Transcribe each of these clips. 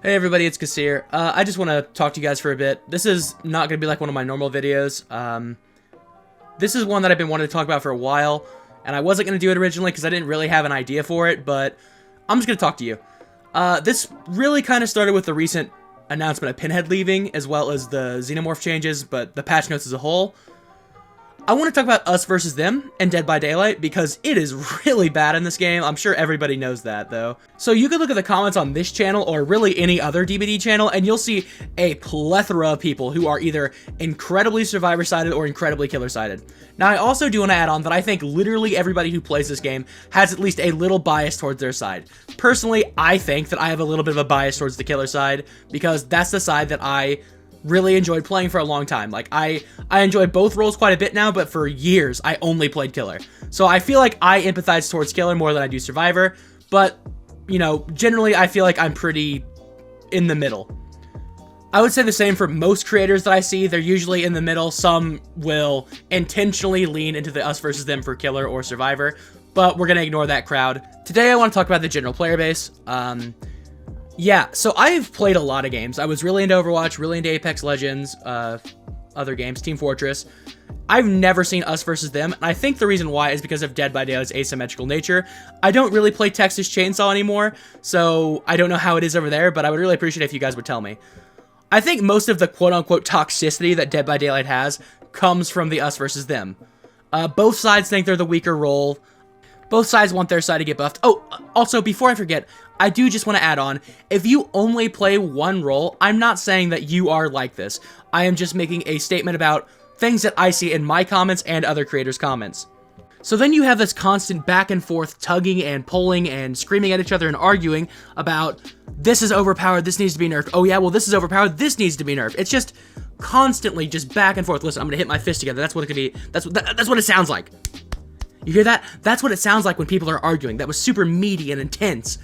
Hey everybody, it's Kasir. I just want to talk to you guys for a bit. This is not going to be like one of my normal videos. This is one that I've been wanting to talk about for a while, and I wasn't going to do it originally because I didn't really have an idea for it, but I'm just going to talk to you. This really kind of started with the recent announcement of Pinhead leaving, as well as the Xenomorph changes, but the patch notes as a whole. I want to talk about Us versus Them and Dead by Daylight because it is really bad in this game. I'm sure everybody knows that, though. So you can look at the comments on this channel or really any other DBD channel, and you'll see a plethora of people who are either incredibly survivor-sided or incredibly killer-sided. Now, I also do want to add on that I think literally everybody who plays this game has at least a little bias towards their side. Personally, I think that I have a little bit of a bias towards the killer side because that's the side that I really enjoyed playing for a long time. Like, I enjoy both roles quite a bit now, but for years, I only played Killer. So I feel like I empathize towards Killer more than I do Survivor, but, you know, generally I feel like I'm pretty in the middle. I would say the same for most creators that I see. They're usually in the middle. Some will intentionally lean into the Us versus Them for Killer or Survivor, but we're going to ignore that crowd. Today I want to talk about the general player base. Yeah, so I've played a lot of games. I was really into Overwatch, really into Apex Legends, other games, Team Fortress. I've never seen Us versus Them, and I think the reason why is because of Dead by Daylight's asymmetrical nature. I don't really play Texas Chainsaw anymore, so I don't know how it is over there, but I would really appreciate it if you guys would tell me. I think most of the quote-unquote toxicity that Dead by Daylight has comes from the Us versus Them. Both sides think they're the weaker role. Both sides want their side to get buffed. Oh, also, before I forget, I do just want to add on, if you only play one role, I'm not saying that you are like this. I am just making a statement about things that I see in my comments and other creators' comments. So then you have this constant back and forth tugging and pulling and screaming at each other and arguing about, this is overpowered, this needs to be nerfed. Oh yeah, well this is overpowered, this needs to be nerfed. It's just constantly just back and forth. Listen, I'm going to hit my fist together. That's what it could be. That's what it sounds like. You hear that? That's what it sounds like when people are arguing. That was super meaty and intense.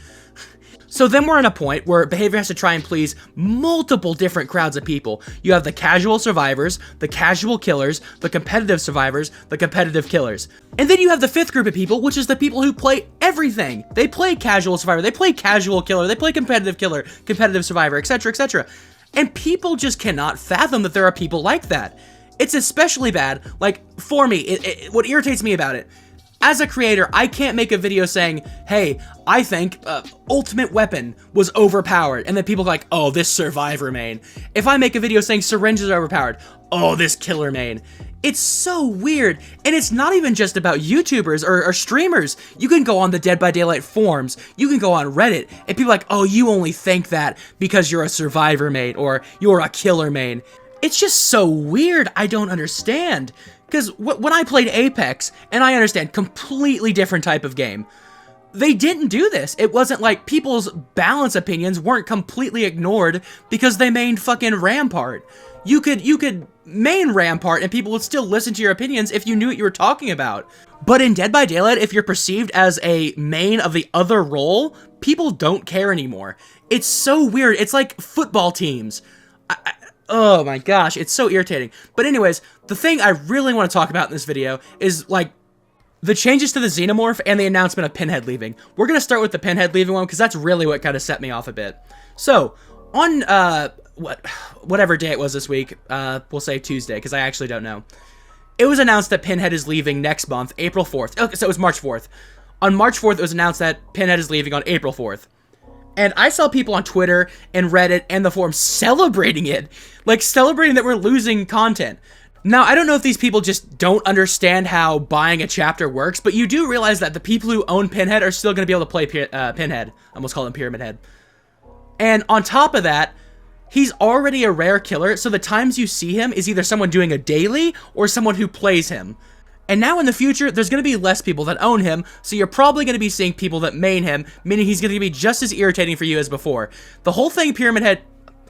So then we're in a point where behavior has to try and please multiple different crowds of people. You have the casual survivors, the casual killers, the competitive survivors, the competitive killers. And then you have the fifth group of people, which is the people who play everything. They play casual survivor, they play casual killer, they play competitive killer, competitive survivor, etc., etc. And people just cannot fathom that there are people like that. It's especially bad, like, for me, what irritates me about it, as a creator, I can't make a video saying, hey, I think Ultimate Weapon was overpowered, and then people are like, oh, this Survivor main. If I make a video saying syringes are overpowered, oh, this Killer main. It's so weird, and it's not even just about YouTubers or streamers. You can go on the Dead by Daylight forums, you can go on Reddit, and people are like, oh, you only think that because you're a Survivor main, or you're a Killer main. It's just so weird, I don't understand. Because when I played Apex, and I understand, completely different type of game, they didn't do this. It wasn't like people's balance opinions weren't completely ignored because they mained fucking Rampart. You could main Rampart and people would still listen to your opinions if you knew what you were talking about. But in Dead by Daylight, if you're perceived as a main of the other role, people don't care anymore. It's so weird. It's like football teams. Oh my gosh, it's so irritating. But anyways, the thing I really want to talk about in this video is, like, the changes to the Xenomorph and the announcement of Pinhead leaving. We're going to start with the Pinhead leaving one, because that's really what kind of set me off a bit. So, on, whatever day it was this week, we'll say Tuesday, because I actually don't know. It was announced that Pinhead is leaving next month, April 4th. Okay, so it was March 4th. On March 4th, it was announced that Pinhead is leaving on April 4th. And I saw people on Twitter and Reddit and the forums celebrating it. Like, celebrating that we're losing content. Now, I don't know if these people just don't understand how buying a chapter works, but you do realize that the people who own Pinhead are still going to be able to play Pinhead. I almost call him Pyramid Head. And on top of that, he's already a rare killer, so the times you see him is either someone doing a daily or someone who plays him. And now in the future, there's going to be less people that own him, so you're probably going to be seeing people that main him, meaning he's going to be just as irritating for you as before. The whole thing Pyramid Head...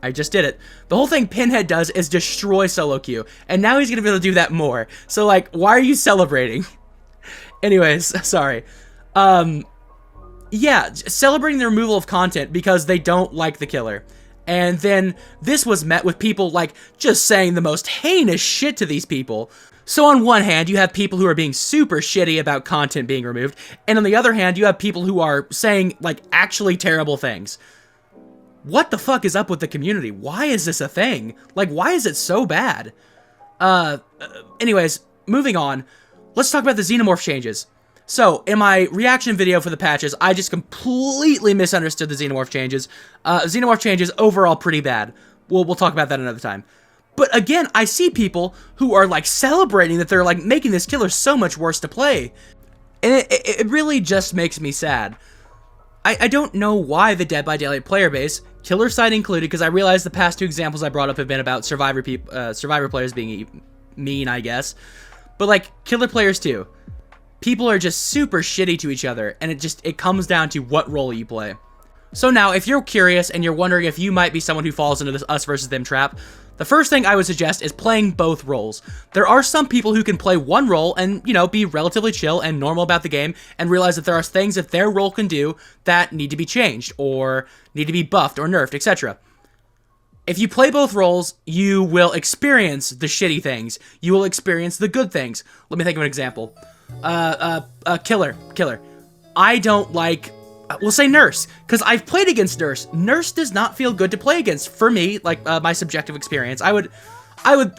I just did it. The whole thing Pinhead does is destroy solo queue, and now he's going to be able to do that more. So, like, why are you celebrating? Anyways, sorry. Yeah, celebrating the removal of content because they don't like the killer. And then this was met with people, like, just saying the most heinous shit to these people. So on one hand, you have people who are being super shitty about content being removed, and on the other hand, you have people who are saying, like, actually terrible things. what the fuck is up with the community? Why is this a thing? Like, why is it so bad? Anyways, moving on. Let's talk about the xenomorph changes. So, in my reaction video for the patches, I just completely misunderstood the xenomorph changes. Xenomorph changes overall pretty bad. We'll talk about that another time. But again, I see people who are like celebrating that they're like making this killer so much worse to play. And it really just makes me sad. I don't know why the Dead by Daylight player base, killer side included, because I realize the past two examples I brought up have been about survivor players being mean, I guess. But like killer players too. People are just super shitty to each other, and it comes down to what role you play. So now, if you're curious and you're wondering if you might be someone who falls into this us versus them trap, the first thing I would suggest is playing both roles. There are some people who can play one role and, you know, be relatively chill and normal about the game and realize that there are things that their role can do that need to be changed or need to be buffed or nerfed, etc. If you play both roles, you will experience the shitty things. You will experience the good things. Let me think of an example. Killer. I don't like... we'll say Nurse, because I've played against Nurse. Nurse does not feel good to play against, for me, like, my subjective experience. I would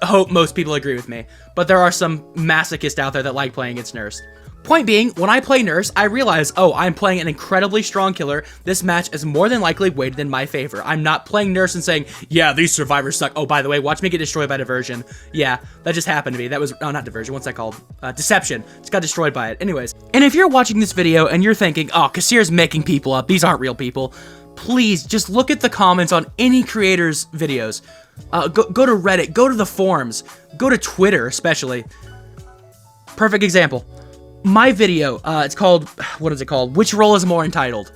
hope most people agree with me, but there are some masochists out there that like playing against Nurse. Point being, when I play Nurse, I realize, oh, I'm playing an incredibly strong killer. This match is more than likely weighted in my favor. I'm not playing Nurse and saying, yeah, these survivors suck. Oh, by the way, watch me get destroyed by Diversion. Yeah, that just happened to me. That was, oh, not Diversion, what's that called? Deception. Just got destroyed by it. Anyways, and if you're watching this video and you're thinking, oh, Kassir's making people up, these aren't real people, please just look at the comments on any creator's videos. Go to Reddit, go to the forums, go to Twitter especially. Perfect example. My video, it's called, what is it called? Which role is more entitled?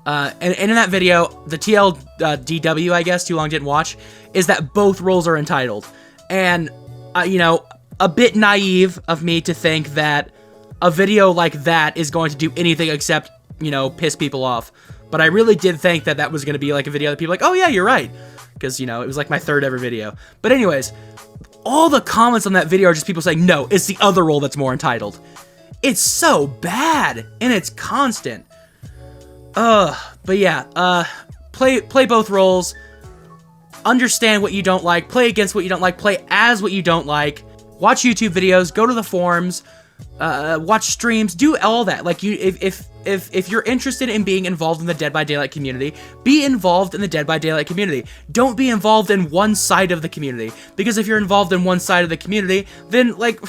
And in that video, the TLDW, I guess, too long didn't watch, is that both roles are entitled. And, you know, a bit naive of me to think that a video like that is going to do anything except, you know, piss people off. But I really did think that that was going to be like a video that people are like, oh yeah, you're right. Because, you know, it was like my third ever video. But anyways, all the comments on that video are just people saying, no, it's the other role that's more entitled. It's so bad, and it's constant. But yeah, play both roles. Understand what you don't like, play against what you don't like, play as what you don't like. Watch YouTube videos, go to the forums, watch streams, do all that. Like, if you're interested in being involved in the Dead by Daylight community, be involved in the Dead by Daylight community. Don't be involved in one side of the community, because if you're involved in one side of the community, then, like,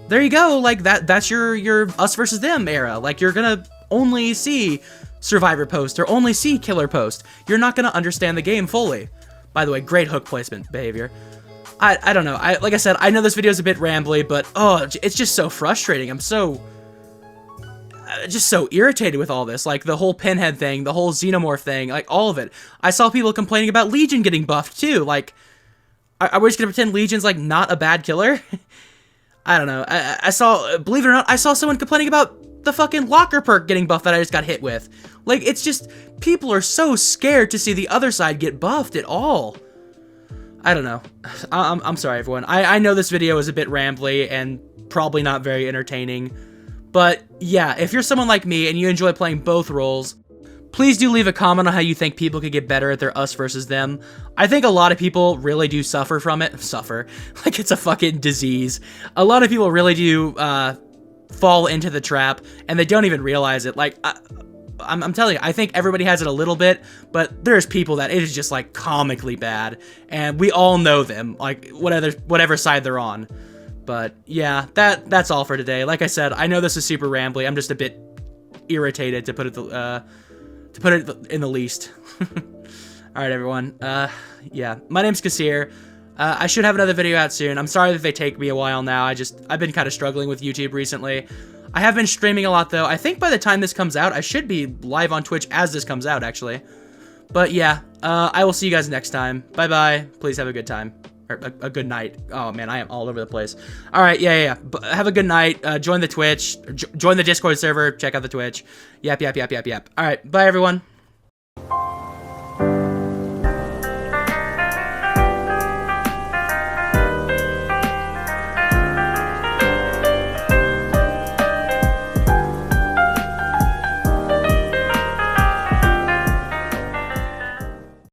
there you go, like, that's your us versus them era. Like, you're gonna only see survivor post or only see killer post. You're not gonna understand the game fully. By the way, great hook placement behavior. I don't know. Like I said, I know this video is a bit rambly, but oh, it's just so frustrating. I'm so just so irritated with all this, like the whole pinhead thing, the whole xenomorph thing, like all of it. I saw people complaining about Legion getting buffed too. Like, are we just gonna pretend Legion's like not a bad killer? I don't know. I saw, believe it or not, I saw someone complaining about the fucking locker perk getting buffed that I just got hit with. Like, it's just, people are so scared to see the other side get buffed at all. I don't know. I'm sorry, everyone. I know this video is a bit rambly and probably not very entertaining. But yeah, if you're someone like me and you enjoy playing both roles, please do leave a comment on how you think people could get better at their us versus them. I think a lot of people really do suffer from it. Suffer. Like it's a fucking disease. A lot of people really do fall into the trap, and they don't even realize it. Like, I'm telling you, I think everybody has it a little bit, but there's people that it is just, like, comically bad, and we all know them, like, whatever side they're on. But, yeah, that's all for today. Like I said, I know this is super rambly. I'm just a bit irritated, to put it in the least. Alright, everyone. Yeah. My name's Kassir. I should have another video out soon. I'm sorry that they take me a while now. I've been kind of struggling with YouTube recently. I have been streaming a lot, though. I think by the time this comes out, I should be live on Twitch as this comes out, actually. But, yeah. I will see you guys next time. Bye-bye. Please have a good time. Or a good night. Oh, man, I am all over the place. Alright, yeah. Have a good night. Join the Twitch. Join the Discord server. Check out the Twitch. Yap. Alright, bye, everyone.